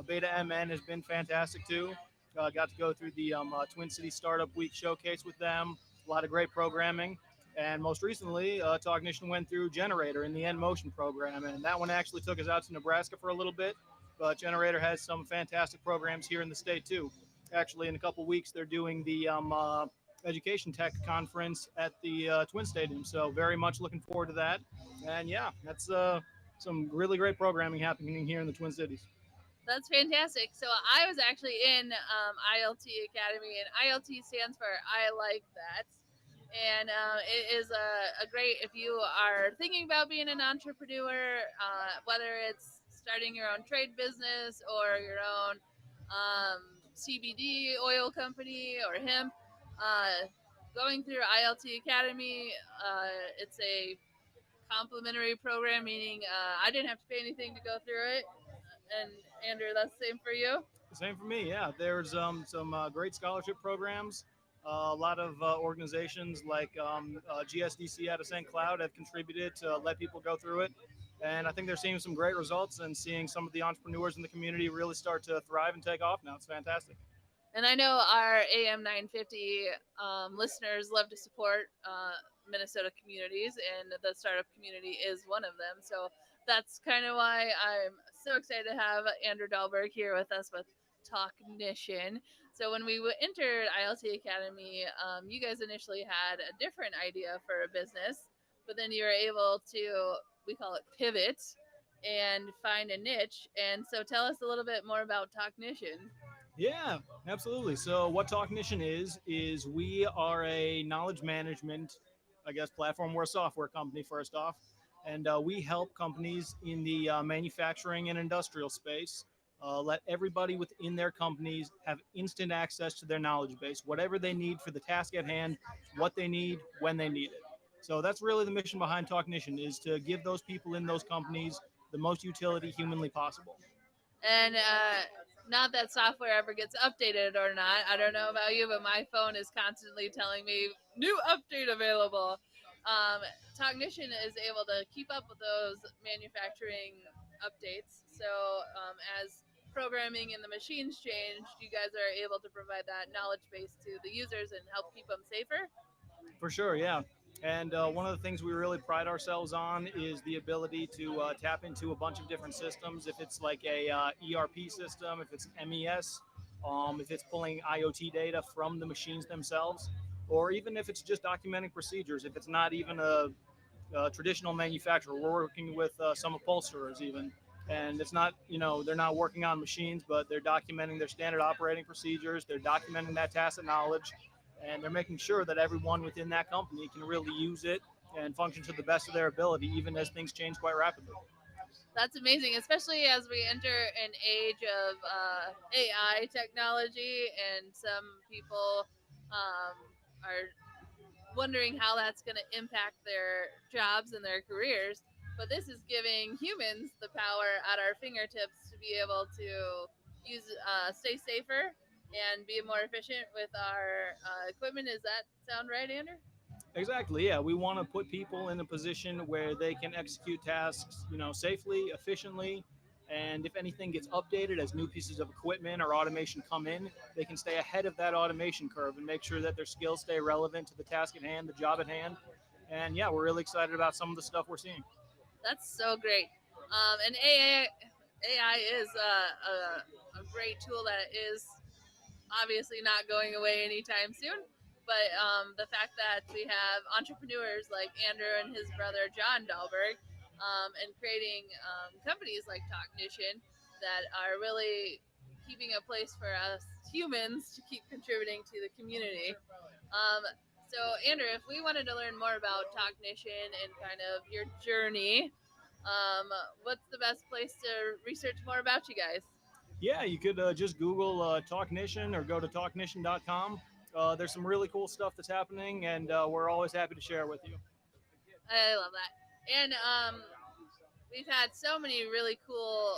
Beta MN has been fantastic too. Got to go through the Twin Cities Startup Week showcase with them. A lot of great programming. And most recently, Cognition went through Generator in the N Motion program, and that one actually took us out to Nebraska for a little bit. But Generator has some fantastic programs here in the state too. Actually, in a couple weeks, they're doing the Education Tech Conference at the Twin Stadium. So very much looking forward to that. And yeah, that's some really great programming happening here in the Twin Cities. That's fantastic. So I was actually in ILT Academy, and ILT stands for I Like That. And it is a great, if you are thinking about being an entrepreneur, whether it's starting your own trade business or your own CBD oil company or hemp, going through ILT Academy, it's a complimentary program, meaning I didn't have to pay anything to go through it. And Andrew, that's the same for you? Same for me, yeah. There's some great scholarship programs. A lot of organizations like GSDC out of St. Cloud have contributed to let people go through it. And I think they're seeing some great results and seeing some of the entrepreneurs in the community really start to thrive and take off now. It's fantastic. And I know our AM 950 listeners love to support Minnesota communities, and the startup community is one of them. So that's kind of why I'm so excited to have Andrew Dahlberg here with us with Talknition. So when we entered ILT Academy, you guys initially had a different idea for a business, but then you were able to, we call it pivot, and find a niche. And so tell us a little bit more about Talknition. Yeah, absolutely. So what Talknition is we are a knowledge management, I guess, platform. We're a software company, first off. And we help companies in the manufacturing and industrial space let everybody within their companies have instant access to their knowledge base, whatever they need for the task at hand, what they need, when they need it. So that's really the mission behind Talknition, is to give those people in those companies the most utility humanly possible. And not that software ever gets updated or not. I don't know about you, but my phone is constantly telling me new update available. Talknition is able to keep up with those manufacturing updates. So as programming and the machines change, you guys are able to provide that knowledge base to the users and help keep them safer? For sure, yeah. And one of the things we really pride ourselves on is the ability to tap into a bunch of different systems. If it's like a ERP system, if it's MES, if it's pulling IoT data from the machines themselves, or even if it's just documenting procedures, if it's not even a traditional manufacturer. We're working with some upholsterers even. And it's not, they're not working on machines, but they're documenting their standard operating procedures. They're documenting that tacit knowledge. And they're making sure that everyone within that company can really use it and function to the best of their ability, even as things change quite rapidly. That's amazing, especially as we enter an age of AI technology, and some people are wondering how that's going to impact their jobs and their careers. But this is giving humans the power at our fingertips to be able to stay safer and be more efficient with our equipment. Does that sound right, Andrew? Exactly. Yeah, we want to put people in a position where they can execute tasks, safely, efficiently, and if anything gets updated as new pieces of equipment or automation come in, they can stay ahead of that automation curve and make sure that their skills stay relevant to the task at hand, the job at hand. And yeah, we're really excited about some of the stuff we're seeing. That's so great. And AI is a great tool that is obviously not going away anytime soon. But the fact that we have entrepreneurs like Andrew and his brother John Dahlberg, and creating companies like Talknition that are really keeping a place for us humans to keep contributing to the community. Um, so, Andrew, if we wanted to learn more about Talknition and kind of your journey, what's the best place to research more about you guys? Yeah, you could just Google Talknition or go to talknition.com. There's some really cool stuff that's happening, and we're always happy to share with you. I love that. And we've had so many really cool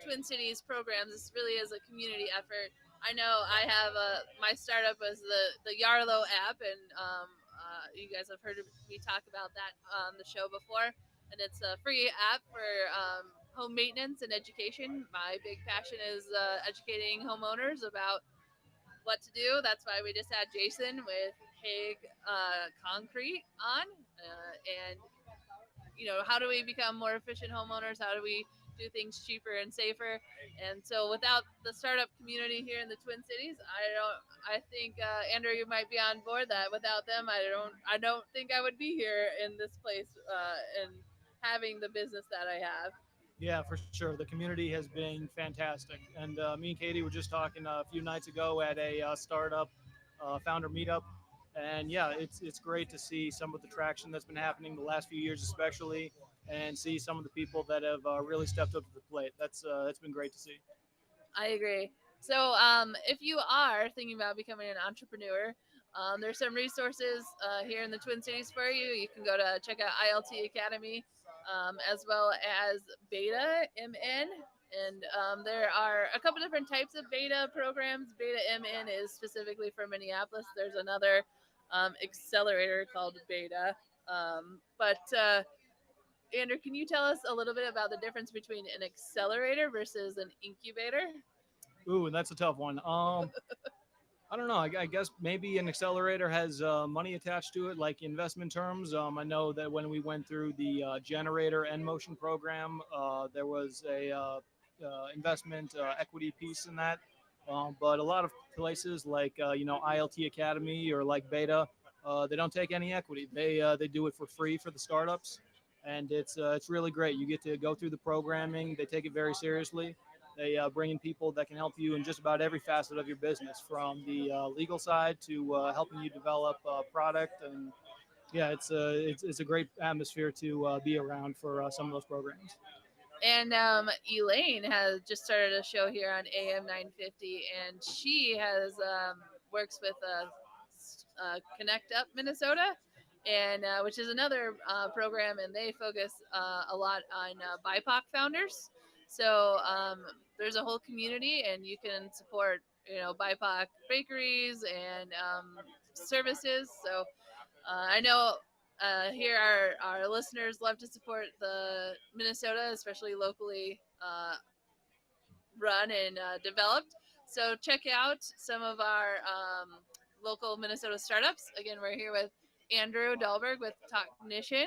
Twin Cities programs. This really is a community effort. I know I have my startup was the Yarlow app, and you guys have heard me talk about that on the show before. And it's a free app for home maintenance and education. My big passion is educating homeowners about what to do. That's why we just had Jason with Hague Concrete on, and how do we become more efficient homeowners? How do we do things cheaper and safer? And so, without the startup community here in the Twin Cities, I think Andrew, you might be on board that. Without them, I don't think I would be here in this place and having the business that I have. Yeah, for sure. The community has been fantastic. And me and Katie were just talking a few nights ago at a startup founder meetup. And yeah, it's great to see some of the traction that's been happening the last few years, especially, and see some of the people that have really stepped up to the plate. That's been great to see. I agree. So, if you are thinking about becoming an entrepreneur, there's some resources here in the Twin Cities for you. You can go to check out ILT Academy, as well as Beta MN. And there are a couple different types of beta programs. Beta MN is specifically for Minneapolis. There's another accelerator called Beta. But Andrew, can you tell us a little bit about the difference between an accelerator versus an incubator? Ooh, that's a tough one. I don't know. I guess maybe an accelerator has money attached to it, like investment terms. I know that when we went through the generator and motion program, there was a investment equity piece in that. But a lot of places like ILT Academy or like Beta, they don't take any equity. They do it for free for the startups, and it's really great. You get to go through the programming. They take it very seriously. They bring in people that can help you in just about every facet of your business, from the legal side to helping you develop a product. And yeah, it's a great atmosphere to be around for some of those programs. And Elaine has just started a show here on AM 950, and she has works with Connect Up Minnesota, and which is another program, and they focus a lot on BIPOC founders. So there's a whole community, and you can support BIPOC bakeries and services. So I know here our listeners love to support the Minnesota, especially locally run and developed. So check out some of our local Minnesota startups. Again, we're here with Andrew Dahlberg with Talknition.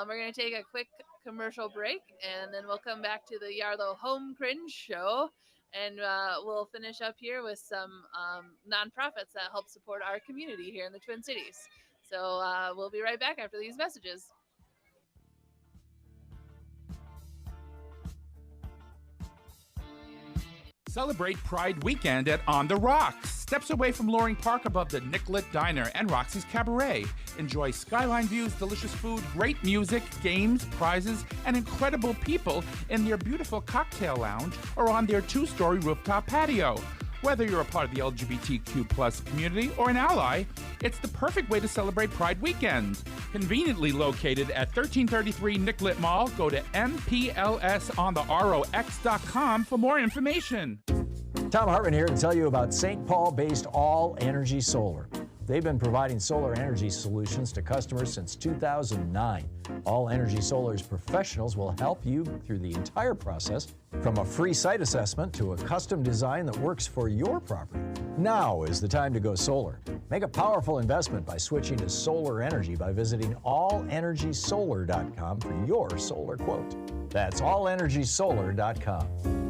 We're going to take a quick commercial break, and then we'll come back to the Yarlow Home Cringe show, and we'll finish up here with some nonprofits that help support our community here in the Twin Cities. So we'll be right back after these messages. Celebrate Pride Weekend at On the Rocks. Steps away from Loring Park above the Nicollet Diner and Roxy's Cabaret. Enjoy skyline views, delicious food, great music, games, prizes, and incredible people in their beautiful cocktail lounge or on their 2-story rooftop patio. Whether you're a part of the LGBTQ plus community or an ally, it's the perfect way to celebrate Pride Weekend. Conveniently located at 1333 Nicollet Mall, go to mplsontherox.com for more information. Tom Hartman here to tell you about St. Paul-based All Energy Solar. They've been providing solar energy solutions to customers since 2009. All Energy Solar's professionals will help you through the entire process, from a free site assessment to a custom design that works for your property. Now is the time to go solar. Make a powerful investment by switching to solar energy by visiting allenergysolar.com for your solar quote. That's allenergysolar.com.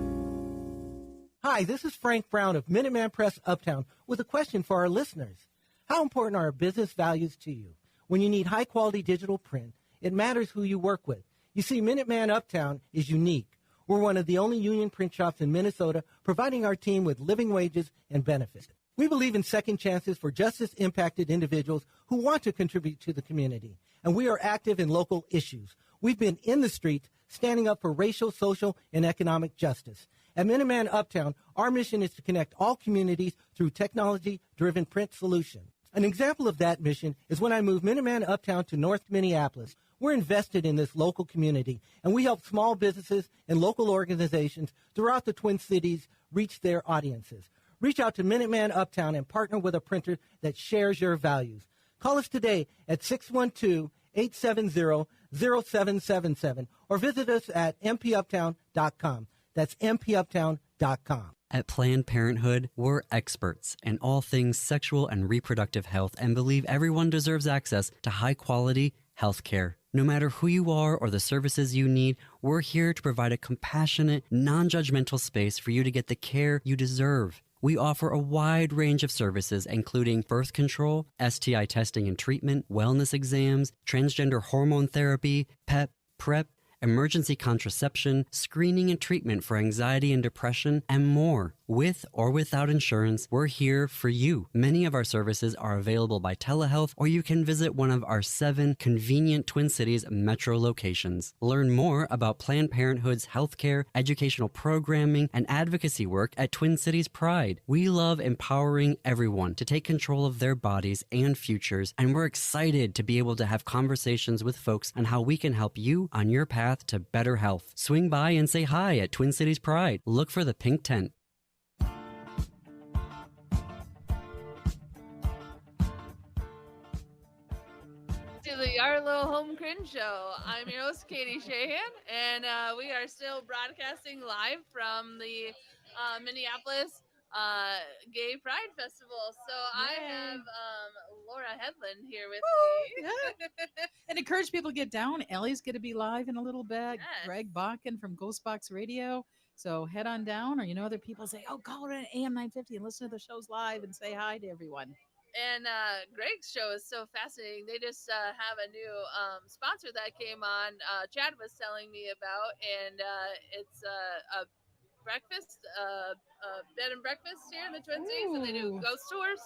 Hi, this is Frank Brown of Minuteman Press Uptown with a question for our listeners. How important are business values to you? When you need high-quality digital print, it matters who you work with. You see, Minuteman Uptown is unique. We're one of the only union print shops in Minnesota providing our team with living wages and benefits. We believe in second chances for justice-impacted individuals who want to contribute to the community, and we are active in local issues. We've been in the streets standing up for racial, social, and economic justice. At Minuteman Uptown, our mission is to connect all communities through technology-driven print solutions. An example of that mission is when I moved Minuteman Uptown to North Minneapolis. We're invested in this local community, and we help small businesses and local organizations throughout the Twin Cities reach their audiences. Reach out to Minuteman Uptown and partner with a printer that shares your values. Call us today at 612-870-0777 or visit us at mpuptown.com. That's mpuptown.com. At Planned Parenthood, we're experts in all things sexual and reproductive health and believe everyone deserves access to high-quality health care. No matter who you are or the services you need, we're here to provide a compassionate, non-judgmental space for you to get the care you deserve. We offer a wide range of services, including birth control, STI testing and treatment, wellness exams, transgender hormone therapy, PEP, PrEP, emergency contraception, screening and treatment for anxiety and depression, and more. With or without insurance, we're here for you. Many of our services are available by telehealth, or you can visit one of our 7 convenient Twin Cities metro locations. Learn more about Planned Parenthood's healthcare, educational programming, and advocacy work at Twin Cities Pride. We love empowering everyone to take control of their bodies and futures, and we're excited to be able to have conversations with folks on how we can help you on your path to better health. Swing by and say hi at Twin Cities Pride. Look for the pink tent. To the Yarlow Home Cringe Show. I'm your host, Katie Shahan, and we are still broadcasting live from the Minneapolis Gay Pride Festival. So I have Laura Headland here with me. And encourage people to get down. Ellie's going to be live in a little bit. Yes. Greg Bakken from Ghostbox Radio. So head on down, or other people say, oh, call it an AM 950 and listen to the shows live and say hi to everyone. And Greg's show is so fascinating. They just have a new sponsor that came on. Chad was telling me about, and it's a breakfast, bed and breakfast here in the Twin Cities, and they do ghost tours,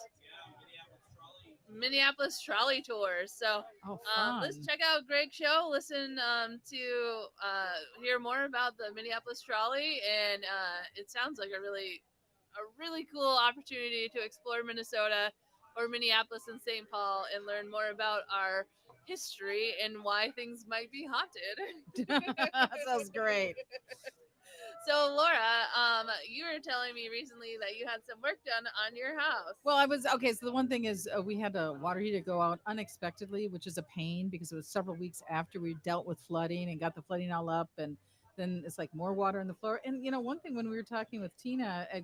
Minneapolis trolley tours. So let's check out Greg's show. Listen to hear more about the Minneapolis trolley, and it sounds like a really cool opportunity to explore Minnesota or Minneapolis and St. Paul and learn more about our history and why things might be haunted. Sounds great. So, Laura, you were telling me recently that you had some work done on your house. Well, so the one thing is we had a water heater go out unexpectedly, which is a pain because it was several weeks after we dealt with flooding and got the flooding all up, and then it's like more water on the floor. And, one thing when we were talking with Tina at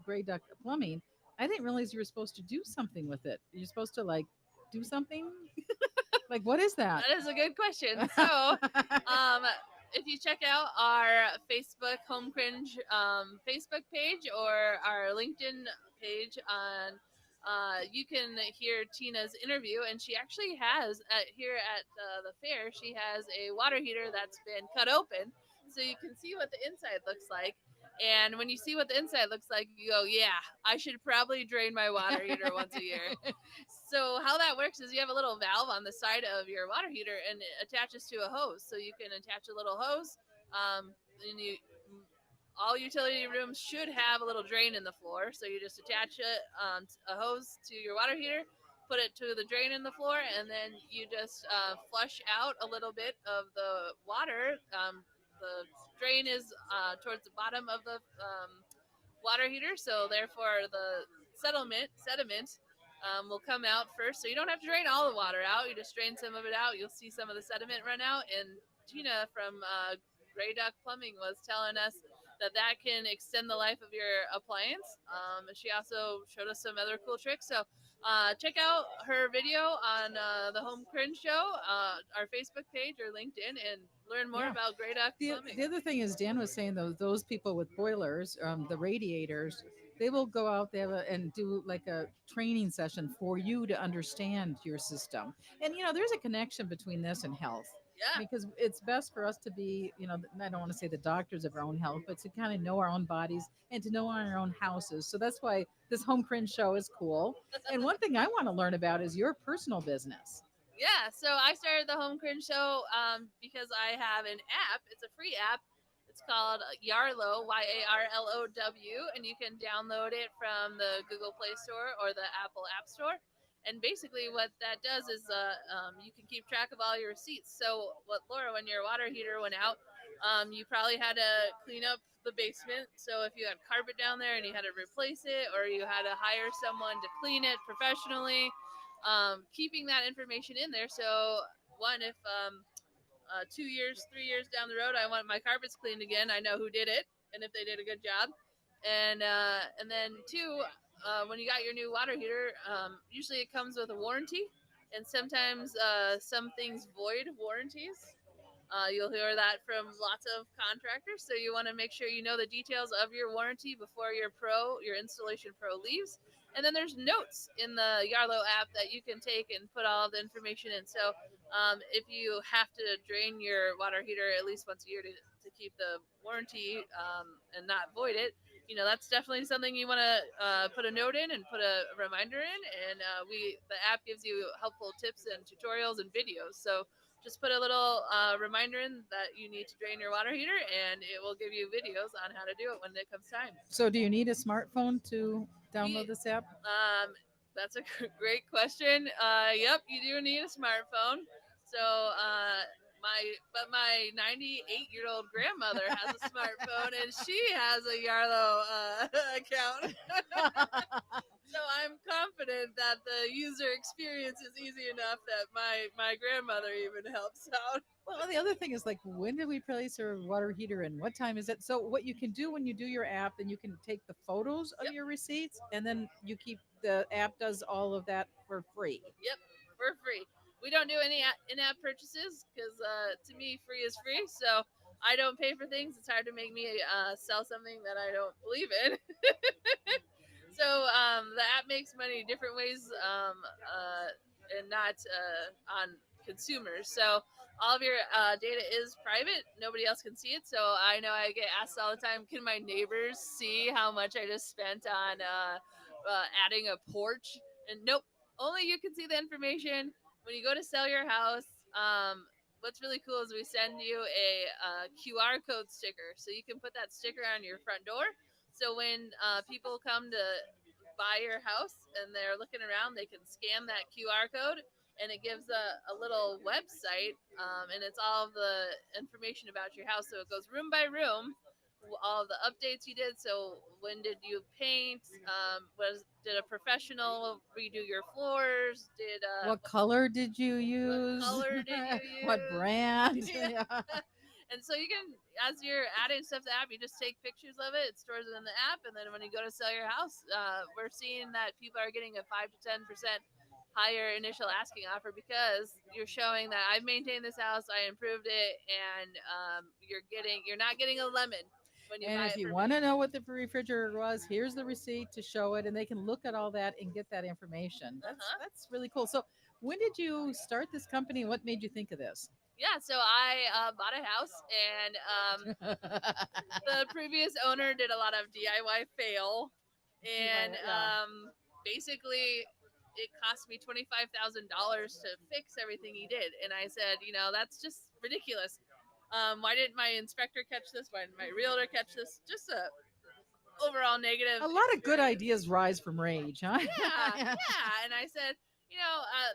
Gray Duck Plumbing, I didn't realize you were supposed to do something with it. You're supposed to do something? What is that? That is a good question. So, if you check out our Facebook Home Cringe Facebook page or our LinkedIn page you can hear Tina's interview, and she actually has here at the fair, she has a water heater that's been cut open, so you can see what the inside looks like. And when you see what the inside looks like, you go, yeah, I should probably drain my water heater once a year. So how that works is you have a little valve on the side of your water heater, and it attaches to a hose. So you can attach a little hose, and all utility rooms should have a little drain in the floor. So you just attach a hose to your water heater, put it to the drain in the floor, and then you just flush out a little bit of the water. The drain is towards the bottom of the water heater, so therefore the sediment will come out first. So you don't have to drain all the water out. You just drain some of it out. You'll see some of the sediment run out. And Gina from Gray Duck Plumbing was telling us that can extend the life of your appliance. She also showed us some other cool tricks. So check out her video on the Home Cringe Show, our Facebook page or LinkedIn, and learn more about Gray Duck Plumbing. The other thing is, Dan was saying, those people with boilers, the radiators, they will go out there and do like a training session for you to understand your system. And, there's a connection between this and health. Yeah. Because it's best for us to be, I don't want to say the doctors of our own health, but to kind of know our own bodies and to know our own houses. So that's why this Home Cringe show is cool. And one thing I want to learn about is your personal business. Yeah, so I started the Home Cringe Show because I have an app. It's a free app. It's called Yarlow, Yarlow, and you can download it from the Google Play Store or the Apple App Store. And basically what that does is you can keep track of all your receipts. So Laura, when your water heater went out, you probably had to clean up the basement. So if you had carpet down there and you had to replace it, or you had to hire someone to clean it professionally, keeping that information in there. So one, if 2 years, 3 years down the road, I want my carpets cleaned again, I know who did it and if they did a good job. And then two, when you got your new water heater, usually it comes with a warranty, and sometimes some things void warranties. You'll hear that from lots of contractors, so you want to make sure you know the details of your warranty before your installation pro leaves. And then there's notes in the Yarlow app that you can take and put all of the information in. So if you have to drain your water heater at least once a year to keep the warranty and not void it, that's definitely something you want to put a note in and put a reminder in. And the app gives you helpful tips and tutorials and videos. So just put a little reminder in that you need to drain your water heater, and it will give you videos on how to do it when it comes time. So do you need a smartphone to download this app? That's a great question. Yep, you do need a smartphone. So my 98-year-old grandmother has a smartphone, and she has a Yarlow account. So I'm confident that the user experience is easy enough that my grandmother even helps out. Well, the other thing is, like, when did we place our water heater and what time is it? So what you can do when you do your app, then you can take the photos of your receipts, and then the app does all of that for free. Yep, for free. We don't do any in-app purchases because to me, free is free. So I don't pay for things. It's hard to make me sell something that I don't believe in. So the app makes money different ways and not on consumers. So all of your data is private. Nobody else can see it. So I know I get asked all the time, can my neighbors see how much I just spent on adding a porch? And nope, only you can see the information. When you go to sell your house, what's really cool is we send you a QR code sticker. So you can put that sticker on your front door. So when people come to buy your house and they're looking around, they can scan that QR code, and it gives a little website, and it's all of the information about your house. So it goes room by room, all of the updates you did. So when did you paint? Did a professional redo your floors? What color did you use? What color did you use? What brand? Yeah. And so you can, as you're adding stuff to the app, you just take pictures of it, it stores it in the app, and then when you go to sell your house, we're seeing that people are getting a 5 to 10% higher initial asking offer because you're showing that I've maintained this house, I improved it, and you're not getting a lemon. And if you want to know what the refrigerator was, here's the receipt to show it, and they can look at all that and get that information. That's really cool. So when did you start this company? What made you think of this? Yeah, so I bought a house, and the previous owner did a lot of DIY fail, and basically it cost me $25,000 to fix everything he did. And I said, that's just ridiculous. Why didn't my inspector catch this? Why didn't my realtor catch this? Just a overall negative. A lot of good ideas rise from rage, huh? Yeah. And I said,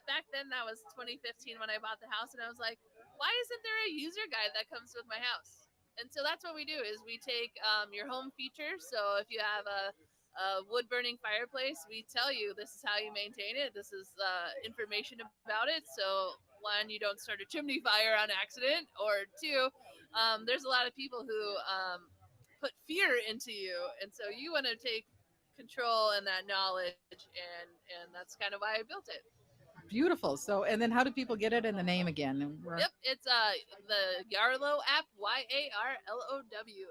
back then that was 2015 when I bought the house, and I was like, why isn't there a user guide that comes with my house? And so that's what we do is we take your home features. So if you have a wood burning fireplace, we tell you this is how you maintain it. This is information about it. So one, you don't start a chimney fire on accident, or two, there's a lot of people who put fear into you, and so you want to take control and that knowledge, and that's kind of why I built it. Beautiful. So, and then how do people get it in the name again? Yep, it's the Yarlow app, YARLOW,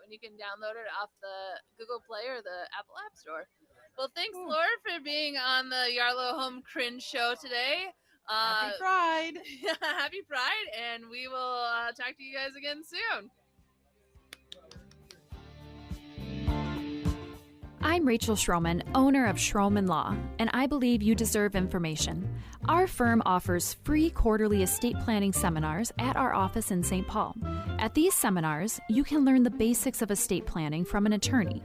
and you can download it off the Google Play or the Apple App Store. Well, thanks, Laura, for being on the Yarlow Home Cringe show today. Happy Pride. Happy Pride, and we will talk to you guys again soon. I'm Rachel Schroman, owner of Schroman Law, and I believe you deserve information. Our firm offers free quarterly estate planning seminars at our office in St. Paul. At these seminars, you can learn the basics of estate planning from an attorney